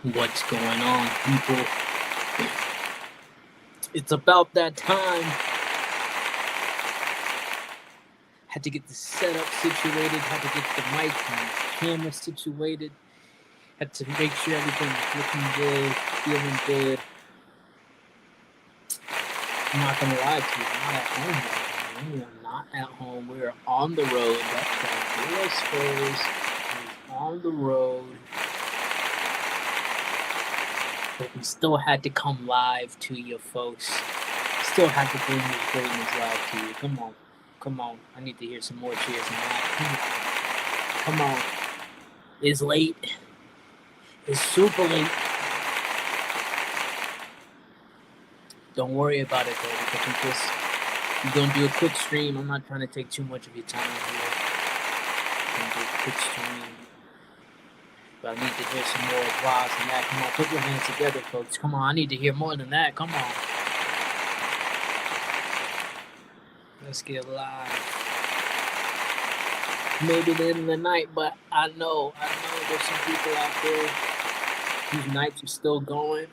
What's going on, people? It's about that time. Had to get the setup situated, had to get the mic and camera situated, had to make sure everything was looking good, feeling good. I'm not gonna lie to you, I'm not at home right now. We are not at home. We are on the road. That's right. We are Spurs. We're on the road. But we still had to come live to you folks. Still have to bring this greatness live to you. Come on. Come on. I need to hear some more cheers than that. Come on. It's late. It's super late. Don't worry about it though, because we're gonna do a quick stream. I'm not trying to take too much of your time here. I'm gonna do a quick stream. But I need to hear some more applause than that. Come on, put your hands together, folks. Come on, I need to hear more than that. Come on. Let's get live. Maybe the end of the night, but I know there's some people out there whose nights are still going.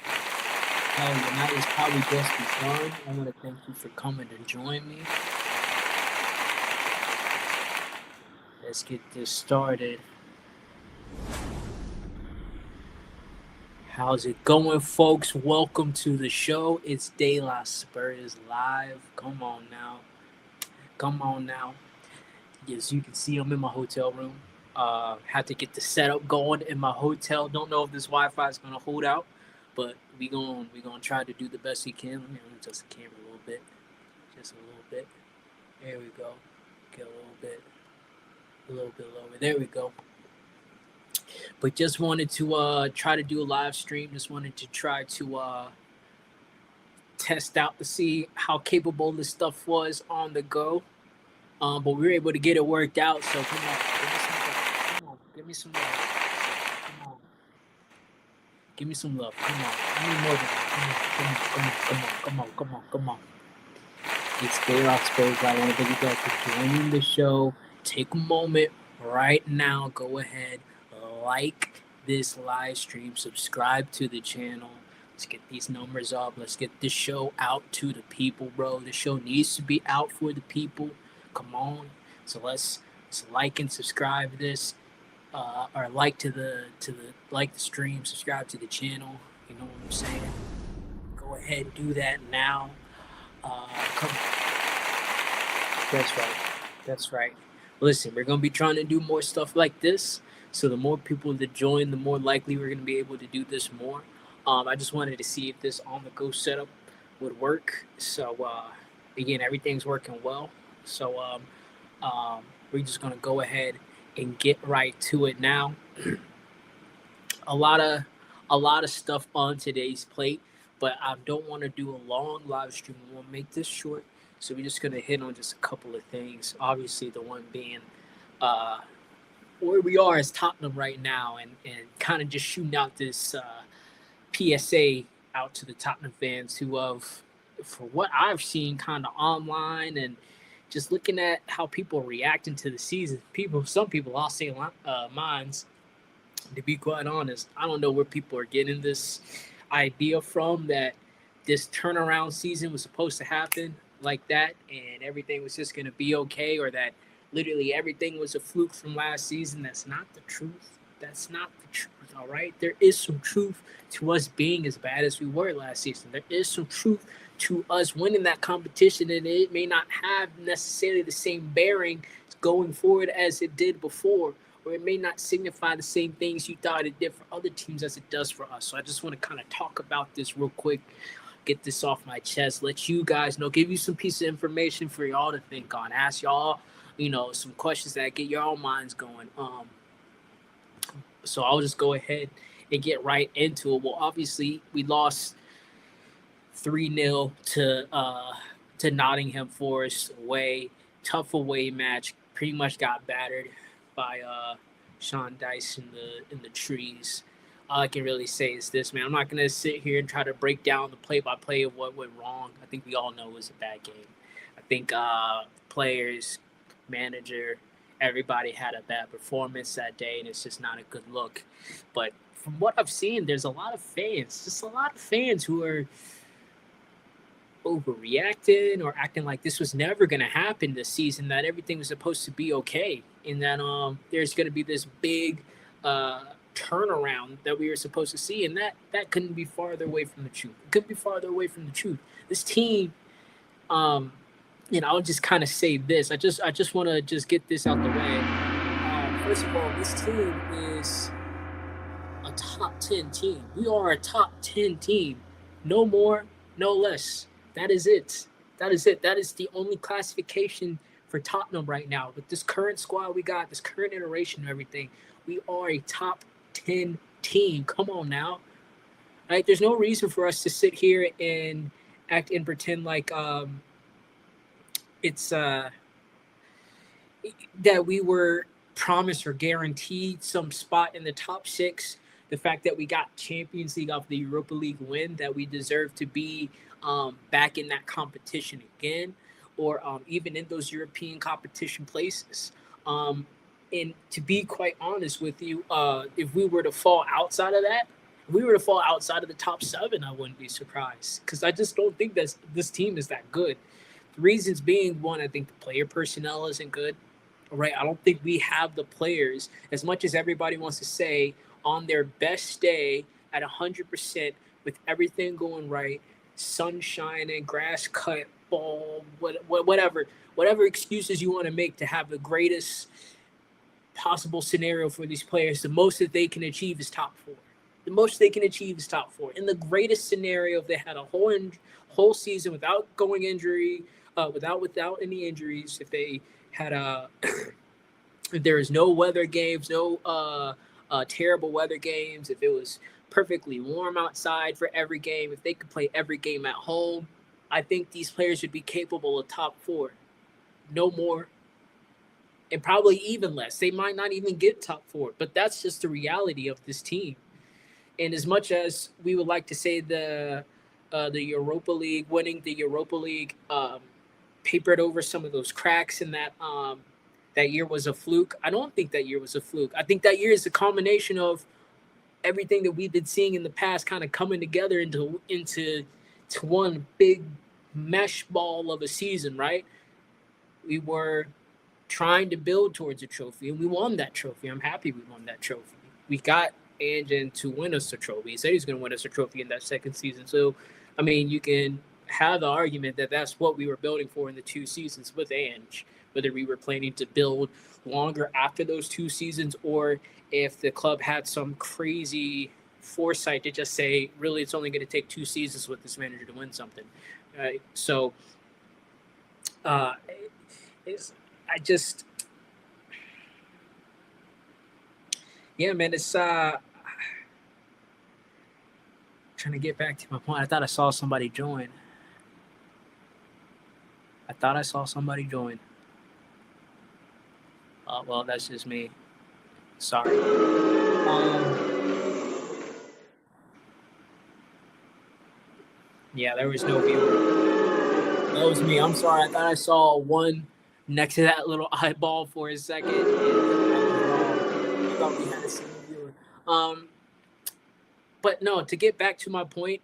Hell, your night is probably just begun. I want to thank you for coming to join me. Let's get this started. How's it going, folks? Welcome to the show. It's De La Spurs live. Come on now. Come on now. As you can see, I'm in my hotel room. Had to get the setup going in my hotel. Don't know if this Wi-Fi is gonna hold out, but we gonna try to do the best we can. Let me adjust the camera a little bit, just a little bit. There we go. Get a little bit lower. There we go. But just wanted to try to do a live stream. Just wanted to try to test out to see how capable this stuff was on the go. But we were able to get it worked out. So come on, give me some love. Come on, give me some love. Come on, I need more than that. Come on. It's De La Spurs. I want to thank you guys for joining the show. Take a moment right now. Go ahead, like this live stream, subscribe to the channel. Let's get these numbers up. Let's get this show out to the people, bro. The show needs to be out for the people. Come on. So let's like and subscribe this, or like the stream, subscribe to the channel. You know what I'm saying? Go ahead and do that now. Come on. That's right. Listen, we're gonna be trying to do more stuff like this. So the more people that join, the more likely we're gonna be able to do this more. I just wanted to see if this on the go setup would work. So again, everything's working well. So we're just gonna go ahead and get right to it now. a lot of stuff on today's plate, but I don't want to do a long live stream. I want to make this short, so we're just gonna hit on just a couple of things. Obviously, the one being where we are as Tottenham right now, and kind of just shooting out this PSA out to the Tottenham fans who have, for what I've seen kind of online and just looking at how people reacting to the season, some people lost their minds. To be quite honest, I don't know where people are getting this idea from that this turnaround season was supposed to happen like that and everything was just going to be okay, or that literally everything was a fluke from last season. That's not the truth. That's not the truth. All right, there is some truth to us being as bad as we were last season. There is some truth to us winning that competition, and it may not have necessarily the same bearing going forward as it did before, or it may not signify the same things you thought it did for other teams as it does for us. So I just want to kind of talk about this real quick, get this off my chest, let you guys know, give you some piece of information for y'all to think on, ask y'all, some questions that get your own minds going. So I'll just go ahead and get right into it. Well, obviously we lost 3-0 to Nottingham Forest away. Tough away match. Pretty much got battered by Sean Dice in the trees. All I can really say is this, man. I'm not gonna sit here and try to break down the play-by-play of what went wrong. I think we all know it was a bad game. I think players, manager, everybody had a bad performance that day, and it's just not a good look. But from what I've seen, there's a lot of fans, just a lot of fans who are overreacting or acting like this was never going to happen this season, that everything was supposed to be okay, and that there's going to be this big uh, turnaround that we were supposed to see, and that couldn't be farther away from the truth. It couldn't be farther away from the truth. This team, um, I'll just kind of say this. I just want to just get this out the way. First of all, this team is a top 10 team. We are a top 10 team. No more, no less. That is it. That is it. That is the only classification for Tottenham right now. With this current squad we got, this current iteration and everything, we are a top 10 team. Come on now. Right? There's no reason for us to sit here and act and pretend like it's that we were promised or guaranteed some spot in the top six. The fact that we got Champions League off the Europa League win, that we deserve to be back in that competition again, or even in those European competition places. And to be quite honest with you, if we were to fall outside of that, if we were to fall outside of the top seven, I wouldn't be surprised, because I just don't think that this team is that good. The reasons being, one, I think the player personnel isn't good. Right, I don't think we have the players, as much as everybody wants to say, on their best day at 100% with everything going right, sun shining, grass cut, ball, whatever excuses you want to make to have the greatest possible scenario for these players. The most that they can achieve is top four. The most they can achieve is top four. In the greatest scenario, if they had a whole season without going injury, without any injuries, if they had if there was no weather games, no terrible weather games, if it was perfectly warm outside for every game, if they could play every game at home, I think these players would be capable of top four. No more, and probably even less. They might not even get top four, but that's just the reality of this team. And as much as we would like to say the Europa League, winning the Europa League, papered over some of those cracks in that year was a fluke. I don't think that year was a fluke. I think that year is a combination of everything that we've been seeing in the past kind of coming together into one big mesh ball of a season, right? We were trying to build towards a trophy, and we won that trophy. I'm happy we won that trophy. We got Anjan to win us a trophy. He said he's going to win us a trophy in that second season. So, I mean, you can have the argument that that's what we were building for in the 2 seasons with Ange, whether we were planning to build longer after those 2 seasons, or if the club had some crazy foresight to just say, really, it's only going to take 2 seasons with this manager to win something. Right? So, yeah, man, it's trying to get back to my point. I thought I saw somebody join. Well, that's just me. Sorry. Yeah, there was no viewer. That was me. I'm sorry. I thought I saw one next to that little eyeball for a second. And I thought we had a single viewer. But no, to get back to my point,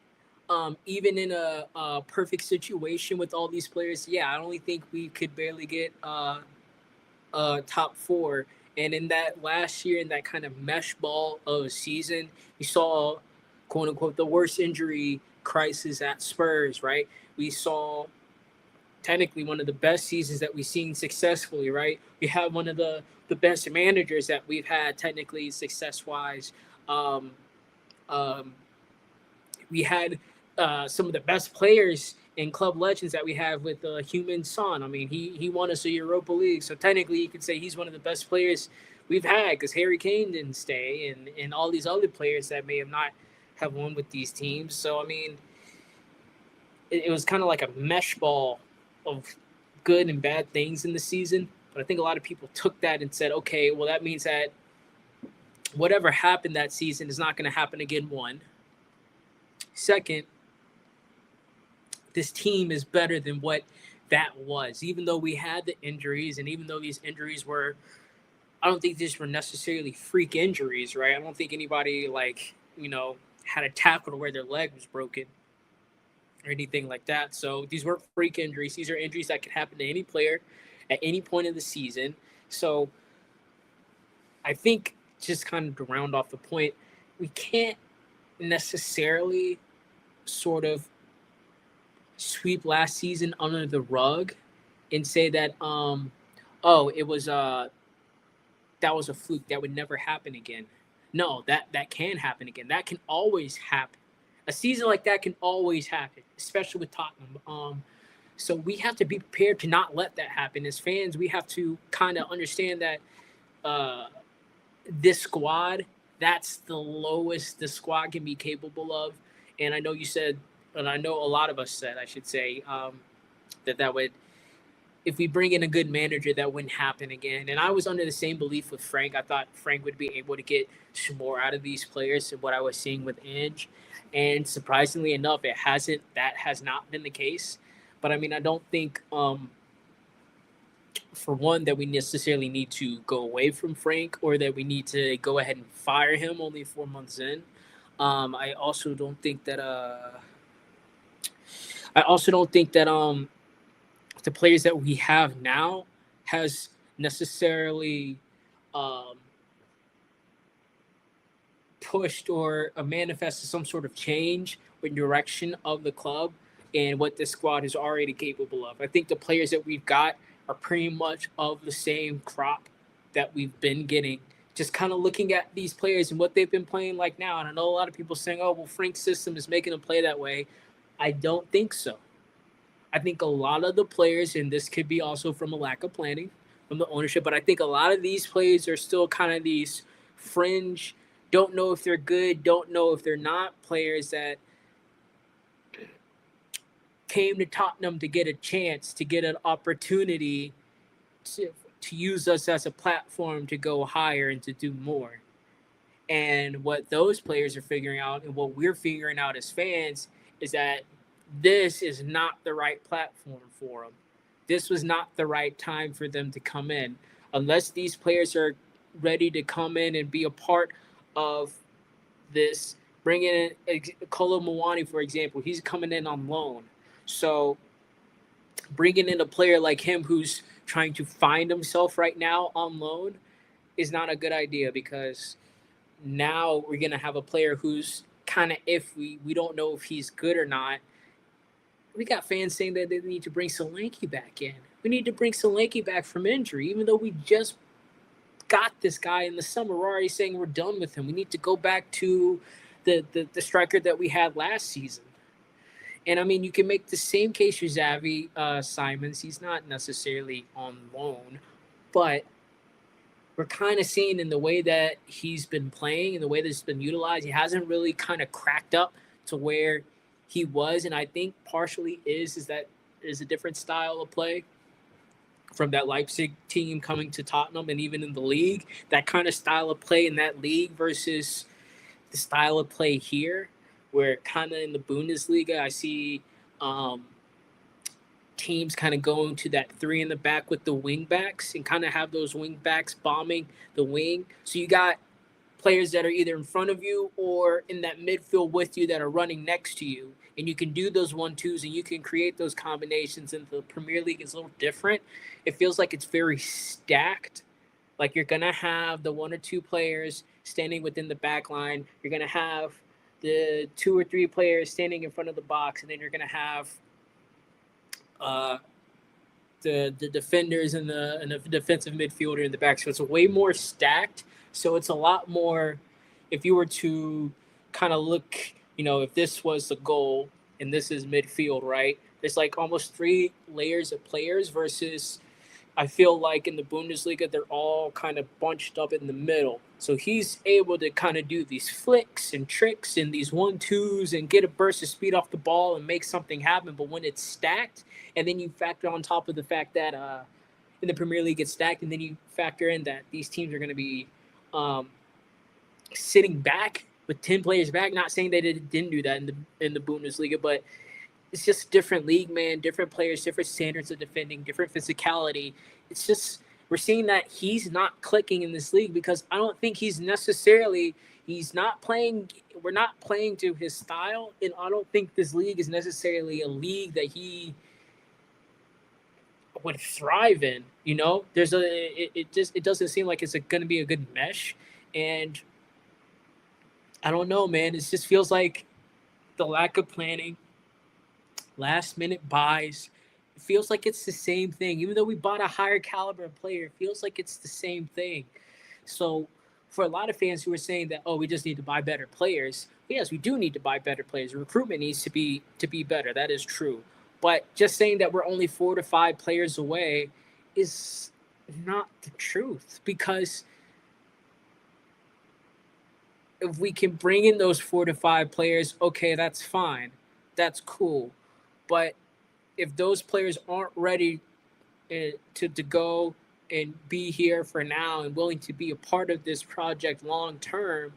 even in a perfect situation with all these players, yeah, I only think we could barely get top four. And in that last year, in that kind of mesh ball of a season, we saw, quote unquote, the worst injury crisis at Spurs, right? We saw technically one of the best seasons that we've seen successfully, right? We have one of the best managers that we've had technically success-wise. We had some of the best players in club legends that we have with Human Son. I mean, he won us a Europa League, so technically you could say he's one of the best players we've had, because Harry Kane didn't stay, and all these other players that may have not have won with these teams. So, I mean, it was kind of like a mesh ball of good and bad things in the season. But I think a lot of people took that and said, okay, well, that means that whatever happened that season is not going to happen again, one. Second, this team is better than what that was, even though we had the injuries, and even though these injuries were, I don't think these were necessarily freak injuries, right? I don't think anybody had a tackle to where their leg was broken or anything like that. So these weren't freak injuries. These are injuries that could happen to any player at any point of the season. So I think, just kind of to round off the point, we can't necessarily sort of sweep last season under the rug and say that oh, it was that was a fluke, that would never happen again. No, that can happen again. That can always happen. A season like that can always happen, especially with Tottenham. So we have to be prepared to not let that happen. As fans, we have to kind of understand that uh, this squad, that's the lowest the squad can be capable of. And I know you said, and I know a lot of us said, I should say, that would, if we bring in a good manager, that wouldn't happen again. And I was under the same belief with Frank. I thought Frank would be able to get some more out of these players than what I was seeing with Ange. And surprisingly enough, it hasn't. That has not been the case. But I mean, I don't think, for one, that we necessarily need to go away from Frank, or that we need to go ahead and fire him only 4 months in. I also don't think that. I also don't think that the players that we have now has necessarily um, pushed or manifested some sort of change or direction of the club and what this squad is already capable of. I think the players that we've got are pretty much of the same crop that we've been getting. Just kind of looking at these players and what they've been playing like now. And I know a lot of people saying, oh, well, Frank's system is making them play that way. I don't think so. I think a lot of the players, and this could be also from a lack of planning from the ownership, but I think a lot of these players are still kind of these fringe, don't know if they're good, don't know if they're not players that came to Tottenham to get a chance, to get an opportunity to use us as a platform to go higher and to do more. And what those players are figuring out, and what we're figuring out as fans, is that this is not the right platform for them. This was not the right time for them to come in. Unless these players are ready to come in and be a part of this, bringing in Kolo Muani, for example, he's coming in on loan. So bringing in a player like him who's trying to find himself right now on loan is not a good idea, because now we're going to have a player who's kind of iffy. We don't know if he's good or not. We got fans saying that they need to bring Solanke back in. We need to bring Solanke back from injury, even though we just got this guy in the summer. We're already saying we're done with him. We need to go back to the striker that we had last season. And I mean, you can make the same case for Xavi Simons. He's not necessarily on loan, but we're kind of seeing in the way that he's been playing and the way that it's been utilized, he hasn't really kind of cracked up to where he was. And I think partially is that is a different style of play from that Leipzig team coming to Tottenham, and even in the league, that kind of style of play in that league versus the style of play here, where kind of in the Bundesliga, I see teams kind of going to that three in the back with the wing backs and kind of have those wing backs bombing the wing. So you got players that are either in front of you or in that midfield with you that are running next to you. And you can do those 1-2s and you can create those combinations. And the Premier League is a little different. It feels like it's very stacked. Like you're going to have the 1 or 2 players standing within the back line. You're going to have the 2 or 3 players standing in front of the box. And then you're going to have the defenders and the defensive midfielder in the back. So it's way more stacked. So it's a lot more, if you were to kind of look, if this was the goal and this is midfield, right? There's like almost 3 layers of players versus I feel like in the Bundesliga, they're all kind of bunched up in the middle. So he's able to kind of do these flicks and tricks and these 1-2s and get a burst of speed off the ball and make something happen. But when it's stacked, and then you factor on top of the fact that in the Premier League it's stacked, and then you factor in that these teams are going to be sitting back with 10 players back. Not saying they didn't do that in the Bundesliga, but it's just different league, man, different players, different standards of defending, different physicality. It's just We're seeing that he's not clicking in this league because I don't think he's not playing. We're not playing to his style, and I don't think this league is necessarily a league that he would thrive in. It doesn't seem like it's going to be a good mesh, and I don't know, man. It just feels like the lack of planning, last minute buys. It feels like it's the same thing. Even though we bought a higher caliber player, it feels like it's the same thing. So for a lot of fans who are saying that, oh, we just need to buy better players, yes, we do need to buy better players. Recruitment needs to be better. That is true. But just saying that we're only 4 to 5 players away is not the truth, because if we can bring in those 4 to 5 players, okay, that's fine. That's cool. But if those players aren't ready to go and be here for now and willing to be a part of this project long term,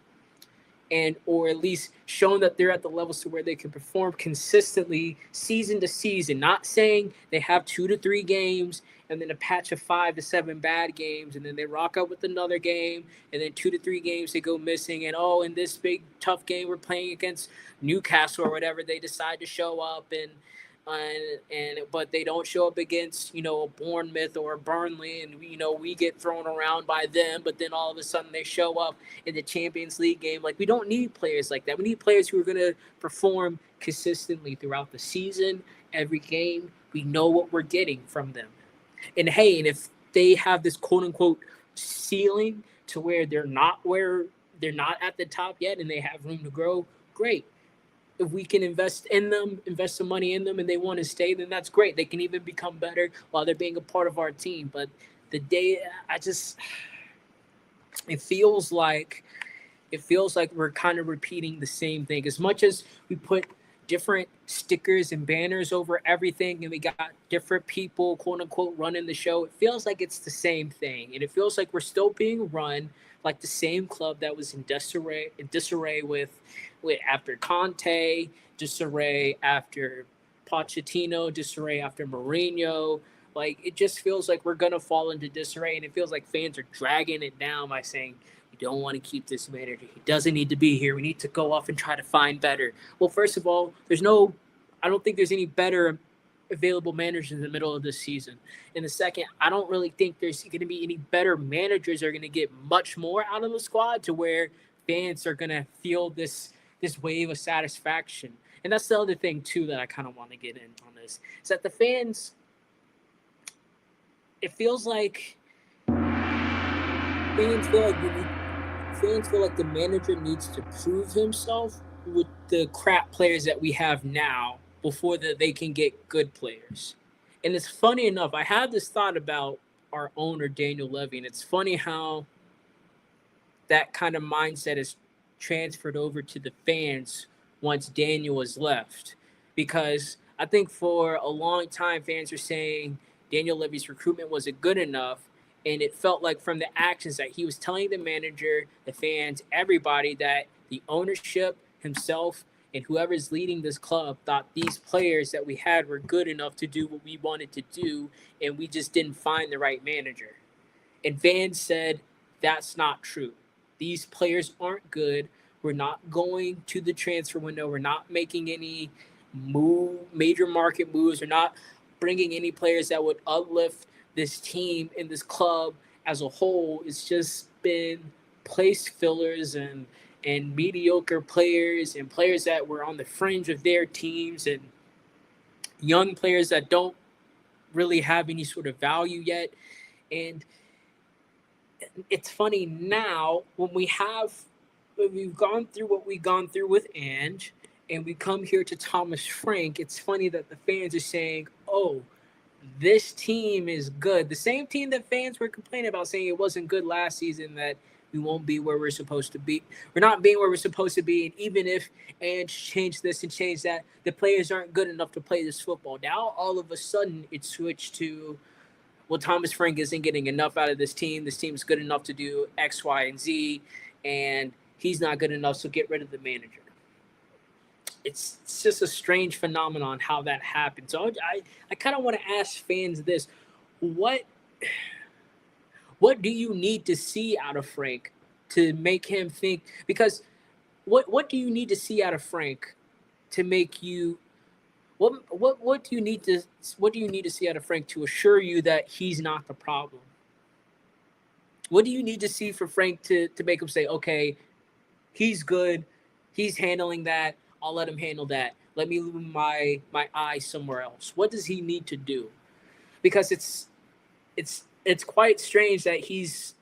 and or at least shown that they're at the levels to where they can perform consistently season to season, not saying they have 2 to 3 games and then a patch of 5 to 7 bad games and then they rock up with another game and then 2 to 3 games they go missing, and oh, in this big tough game we're playing against Newcastle or whatever, they decide to show up and but they don't show up against a Bournemouth or a Burnley, and we get thrown around by them, but then all of a sudden they show up in the Champions League game. Like, we don't need players like that. We need players who are going to perform consistently throughout the season, every game. We know what we're getting from them. And hey, and if they have this quote unquote ceiling to where they're not at the top yet and they have room to grow, great. If we can invest some money in them, and they want to stay, then that's great. They can even become better while they're being a part of our team. But the day I just it feels like we're kind of repeating the same thing. As much as we put different stickers and banners over everything and we got different people, quote unquote, running the show, it feels like it's the same thing. And it feels like we're still being run like the same club that was in disarray with after Conte, disarray after Pochettino, disarray after Mourinho. Like, it just feels like we're gonna fall into disarray, and it feels like fans are dragging it down by saying, "We don't want to keep this manager. He doesn't need to be here. We need to go off and try to find better." Well, first of all, I don't think there's any better available managers in the middle of this season. And the second, I don't really think there's going to be any better managers that are going to get much more out of the squad to where fans are going to feel this wave of satisfaction. And that's the other thing too that I kind of want to get in on this, is that the fans, it feels like fans feel like the manager needs to prove himself with the crap players that we have now before they can get good players. And it's funny enough, I had this thought about our owner Daniel Levy, and it's funny how that kind of mindset is transferred over to the fans once Daniel has left. Because I think for a long time, fans were saying Daniel Levy's recruitment wasn't good enough. And it felt like from the actions that he was telling the manager, the fans, everybody, that the ownership, himself, and whoever's leading this club thought these players that we had were good enough to do what we wanted to do, and we just didn't find the right manager. And fans said, that's not true. These players aren't good. We're not going to the transfer window. We're not making any major market moves. We're not bringing any players that would uplift this team and this club as a whole. It's just been place fillers and mediocre players and players that were on the fringe of their teams and young players that don't really have any sort of value yet. And it's funny now when we've gone through what we've gone through with Ange and we come here to Thomas Frank, it's funny that the fans are saying, oh, this team is good. The same team that fans were complaining about, saying it wasn't good last season, that we won't be where we're supposed to be. We're not being where we're supposed to be. And even if Ange changed this and changed that, the players aren't good enough to play this football. Now, all of a sudden, it switched to, well, Thomas Frank isn't getting enough out of this team. This team's good enough to do X, Y, and Z, and he's not good enough, so get rid of the manager. It's just a strange phenomenon how that happened. So I kind of want to ask fans this: what What do you need to see out of Frank to make him think? Because what do you need to see out of Frank to make you what do you need to see out of Frank to assure you that he's not the problem? What do you need to see for Frank to make him say, okay, he's good, he's handling that, I'll let him handle that. Let me move my eye somewhere else. What does he need to do? Because it's quite strange that he's,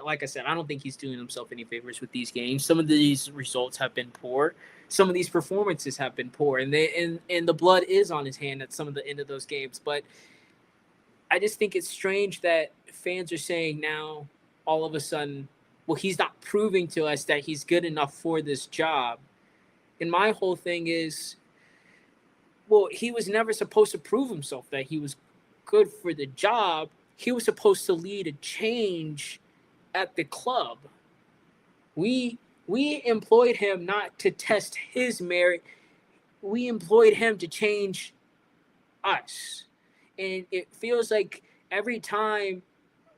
like I said, I don't think he's doing himself any favors with these games. Some of these results have been poor. Some of these performances have been poor, and the blood is on his hand at some of the end of those games. But I just think it's strange that fans are saying now, all of a sudden, well, he's not proving to us that he's good enough for this job. And my whole thing is, well, he was never supposed to prove himself that he was good for the job. He was supposed to lead a change at the club. We employed him not to test his merit. We employed him to change us. And it feels like every time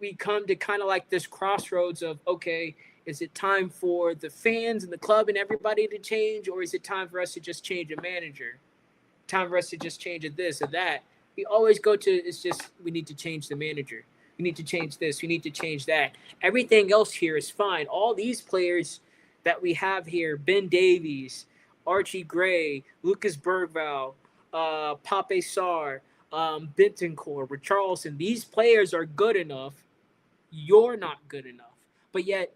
we come to kind of like this crossroads of, okay, is it time for the fans and the club and everybody to change, or is it time for us to just change a manager? Time for us to just change this or that. We always go to, it's just, we need to change the manager. We need to change this. We need to change that. Everything else here is fine. All these players that we have here, Ben Davies, Archie Gray, Lucas Bergvall, Pape Sarr, Bentoncourt, Richarlison, these players are good enough. You're not good enough. But yet,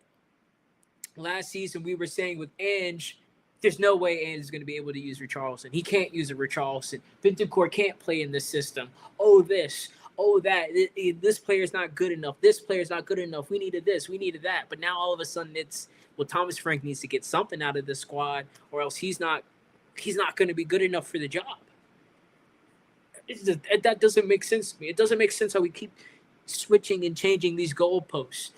last season we were saying with Ange, there's no way Ange is going to be able to use Richarlison. He can't use a Richarlison. Bentoncourt can't play in this system. Oh, this. Oh, that. This player's not good enough. This player's not good enough. We needed this. We needed that. But now all of a sudden it's, well, Thomas Frank needs to get something out of this squad, or else he's not going to be good enough for the job. That doesn't make sense to me. It doesn't make sense how we keep switching and changing these goalposts.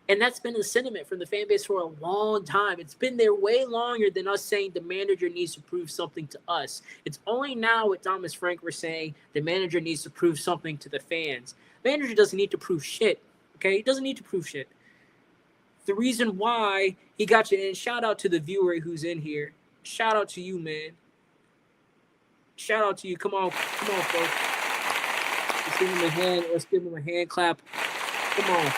And that's been the sentiment from the fan base for a long time. It's been there way longer than us saying the manager needs to prove something to us. It's only now with Thomas Frank we're saying the manager needs to prove something to the fans. The manager doesn't need to prove shit, okay? He doesn't need to prove shit. The reason why he got you in, shout out to the viewer who's in here. Shout out to you, man. Shout out to you. Come on, folks. Let's give him a hand clap. Come on.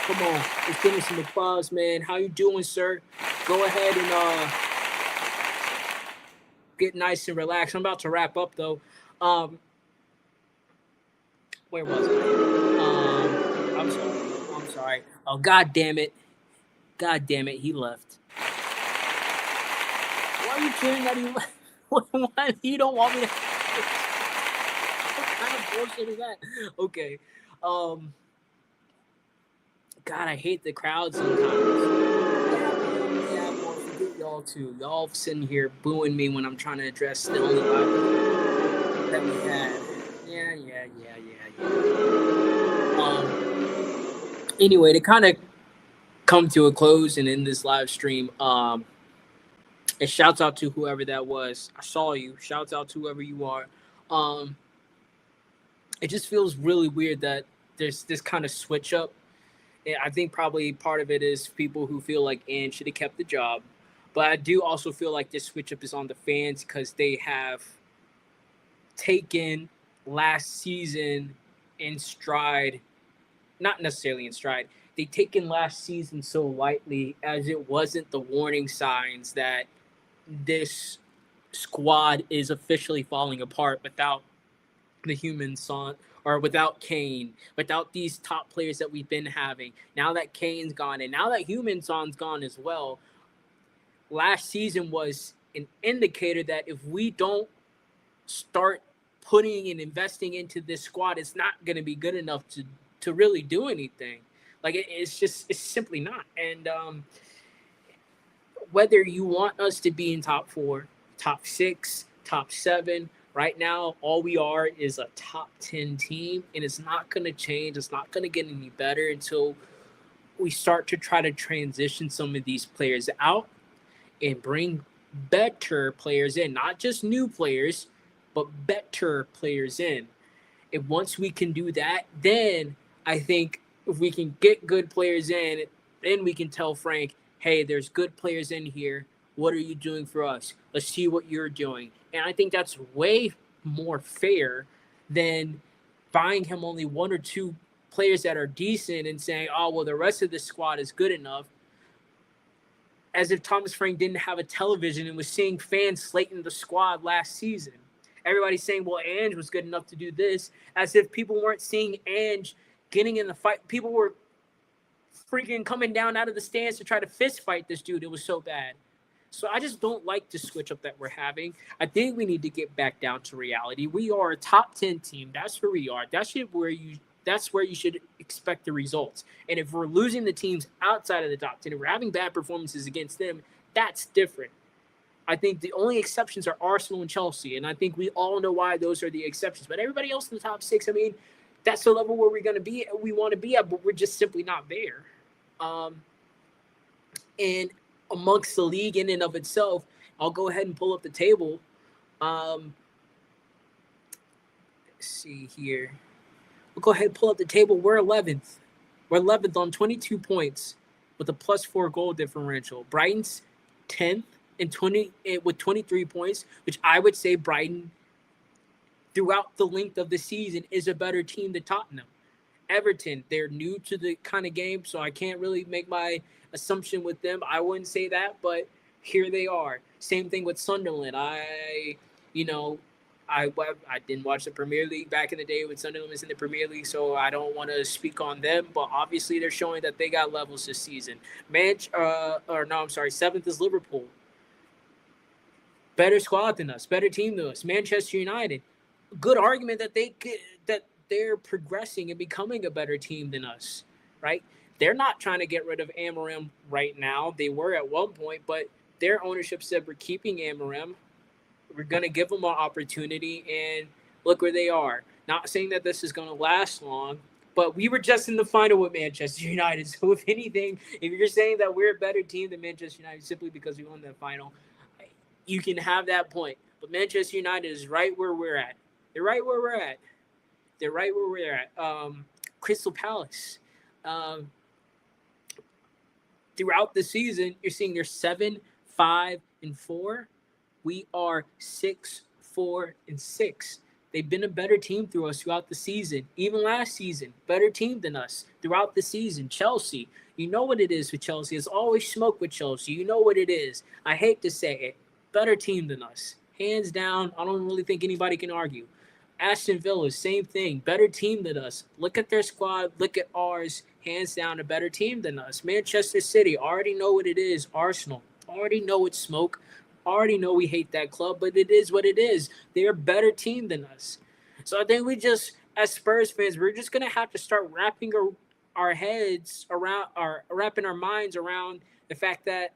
Let's give him some applause, man. How you doing, sir? Go ahead and get nice and relaxed. I'm about to wrap up, though. Where was it? I'm sorry. Oh, God damn it. He left. Why are you cheering that he left? Why you don't want me to? What kind of bullshit is that? Okay. God, I hate the crowd sometimes. Yeah, well, forget y'all too. Y'all sitting here booing me when I'm trying to address the only live that we had. Yeah. Anyway, to kind of come to a close and end this live stream, and shouts out to whoever that was. I saw you. Shouts out to whoever you are. It just feels really weird that there's this kind of switch up. I think probably part of it is people who feel like Ange should have kept the job. But I do also feel like this switch up is on the fans because they have taken last season in stride. Not necessarily in stride. They've taken last season so lightly as it wasn't the warning signs that this squad is officially falling apart without the human son, or without Kane, without these top players that we've been having. Now that Kane's gone and now that Human Son's gone as well, last season was an indicator that if we don't start putting and investing into this squad, it's not going to be good enough to really do anything. Like it's simply not. And whether you want us to be in top 4, top 6, top 7, right now, all we are is a top 10 team, and it's not going to change. It's not going to get any better until we start to try to transition some of these players out and bring better players in, not just new players, but better players in. And once we can do that, then I think if we can get good players in, then we can tell Frank, hey, there's good players in here. What are you doing for us? Let's see what you're doing. And I think that's way more fair than buying him only one or two players that are decent and saying, oh, well, the rest of the squad is good enough, as if Thomas Frank didn't have a television and was seeing fans slating the squad last season. Everybody's saying, well, Ange was good enough to do this, as if people weren't seeing Ange getting in the fight. People were freaking coming down out of the stands to try to fist fight this dude. It was so bad. So I just don't like the switch up that we're having. I think we need to get back down to reality. We are a top 10 team. That's where we are. That's where you should expect the results. And if we're losing the teams outside of the top 10, if we're having bad performances against them, that's different. I think the only exceptions are Arsenal and Chelsea, and I think we all know why those are the exceptions. But everybody else in the top six, I mean, that's the level where we want to be at, but we're just simply not there. And amongst the league in and of itself, I'll go ahead and pull up the table. Let's see here. We'll go ahead and pull up the table. We're 11th. We're 11th on 22 points with a +4 goal differential. Brighton's 10th and with 23 points, which I would say Brighton, throughout the length of the season, is a better team than Tottenham. Everton, they're new to the kind of game, so I can't really make my assumption with them. I wouldn't say that, but here they are. Same thing with Sunderland. I didn't watch the Premier League back in the day when Sunderland was in the Premier League, so I don't want to speak on them. But obviously, they're showing that they got levels this season. 7th is Liverpool. Better squad than us, better team than us. Manchester United, good argument that they're progressing and becoming a better team than us, right? They're not trying to get rid of Amorim right now. They were at one point, but their ownership said we're keeping Amorim. We're going to give them an opportunity, and look where they are. Not saying that this is going to last long, but we were just in the final with Manchester United. So if anything, if you're saying that we're a better team than Manchester United simply because we won that final, you can have that point. But Manchester United is right where we're at. They're right where we're at. They're right where we're at. Crystal Palace. Throughout the season, you're seeing they're 7, 5, and 4. We are 6, 4, and 6. They've been a better team throughout the season. Even last season, better team than us throughout the season. Chelsea, you know what it is with Chelsea. It's always smoke with Chelsea. You know what it is. I hate to say it. Better team than us. Hands down, I don't really think anybody can argue. Aston Villa, same thing. Better team than us. Look at their squad. Look at ours. Hands down, a better team than us. Manchester City, already know what it is. Arsenal, already know it's smoke. Already know we hate that club, but it is what it is. They're a better team than us. So I think we just, as Spurs fans, we're just going to have to start wrapping our minds around the fact that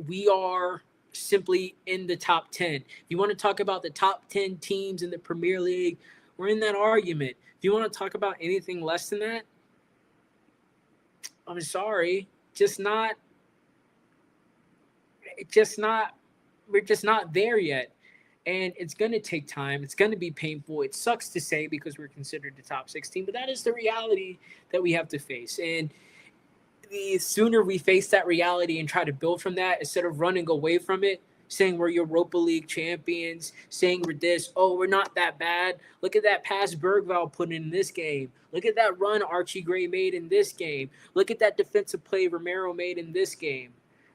we are simply in the top 10. If you want to talk about the top 10 teams in the Premier League, we're in that argument. If you want to talk about anything less than that, I'm sorry, we're just not there yet. And it's going to take time. It's going to be painful. It sucks to say because we're considered the top 16, but that is the reality that we have to face. And the sooner we face that reality and try to build from that instead of running away from it, saying we're Europa League champions, saying we're this, oh, we're not that bad. Look at that pass Bergvall put in this game. Look at that run Archie Gray made in this game. Look at that defensive play Romero made in this game.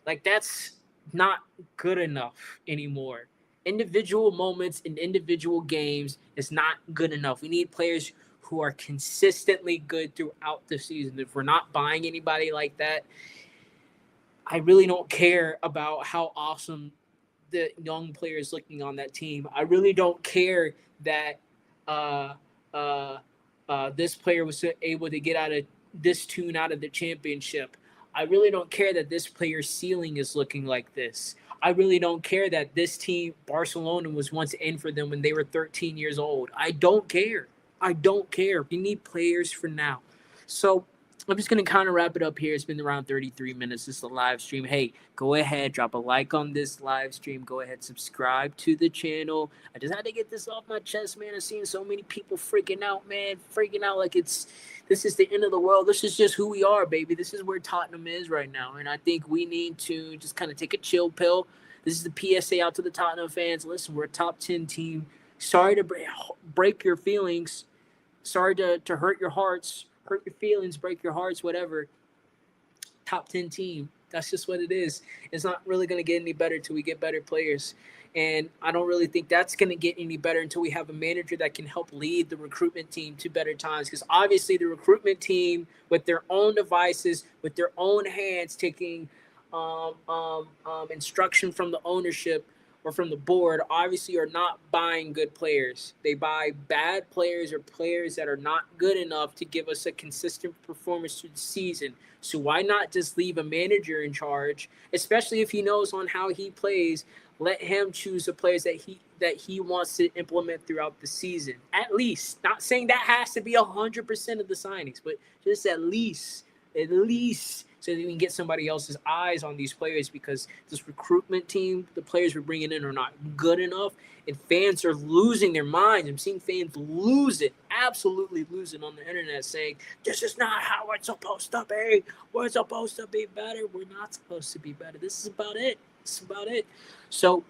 Like, that's not good enough anymore. Individual moments in individual games is not good enough. We need players who are consistently good throughout the season. If we're not buying anybody like that, I really don't care about how awesome the young players looking on that team. I really don't care that this player was able to get out of this tune out of the championship. I really don't care that this player's ceiling is looking like this. I really don't care that this team, Barcelona, was once in for them when they were 13 years old. I don't care. I don't care. We need players for now. So I'm just going to kind of wrap it up here. It's been around 33 minutes. This is a live stream. Hey, go ahead, drop a like on this live stream. Go ahead, subscribe to the channel. I just had to get this off my chest, man. I've seen so many people freaking out, man. Freaking out like this is the end of the world. This is just who we are, baby. This is where Tottenham is right now. And I think we need to just kind of take a chill pill. This is the PSA out to the Tottenham fans. Listen, we're a top 10 team. Sorry to break your feelings. Sorry to hurt your hearts, hurt your feelings, break your hearts, whatever. Top 10 team. That's just what it is. It's not really going to get any better until we get better players. And I don't really think that's going to get any better until we have a manager that can help lead the recruitment team to better times. Because obviously the recruitment team, with their own devices, with their own hands, taking instruction from the ownership or from the board, obviously are not buying good players. They buy bad players or players that are not good enough to give us a consistent performance through the season. So why not just leave a manager in charge, especially if he knows on how he plays? Let him choose the players that he wants to implement throughout the season. At least, not saying that has to be 100% of the signings, but just at least, so that we can get somebody else's eyes on these players, because this recruitment team, the players we're bringing in are not good enough, and fans are losing their minds. I'm seeing fans lose it, absolutely lose it on the internet, saying, this is not how it's supposed to be. We're supposed to be better. We're not supposed to be better. This is about it. This is about it. So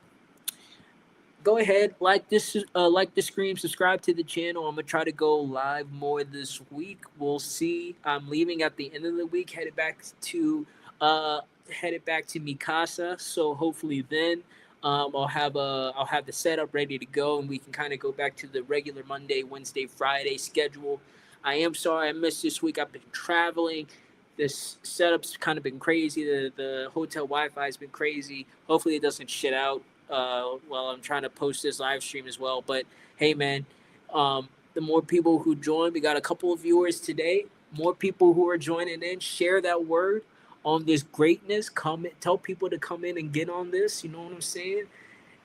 go ahead, like the stream, subscribe to the channel. I'm gonna try to go live more this week. We'll see. I'm leaving at the end of the week, headed back to Mikasa. So hopefully then I'll have the setup ready to go, and we can kind of go back to the regular Monday, Wednesday, Friday schedule. I am sorry I missed this week. I've been traveling. This setup's kind of been crazy. The hotel Wi-Fi has been crazy. Hopefully it doesn't shit out while I'm trying to post this live stream as well. But hey, man, the more people who join, we got a couple of viewers today. More people who are joining in, share that word on this greatness. Come, tell people to come in and get on this. You know what I'm saying?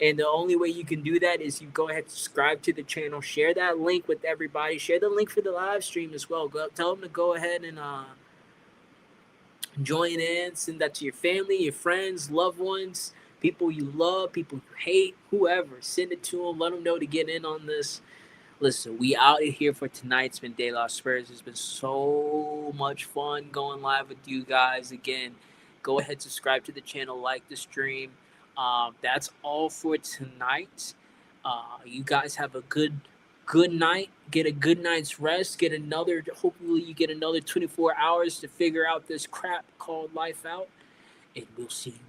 And the only way you can do that is you go ahead and subscribe to the channel. Share that link with everybody. Share the link for the live stream as well. Tell them to go ahead and join in. Send that to your family, your friends, loved ones, people you love, people you hate, whoever. Send it to them. Let them know to get in on this. Listen, we out of here for tonight. It's been De La Spurs. It's been so much fun going live with you guys again. Go ahead, subscribe to the channel, like the stream. That's all for tonight. You guys have a good night. Get a good night's rest. Hopefully you get another 24 hours to figure out this crap called life out. And we'll see you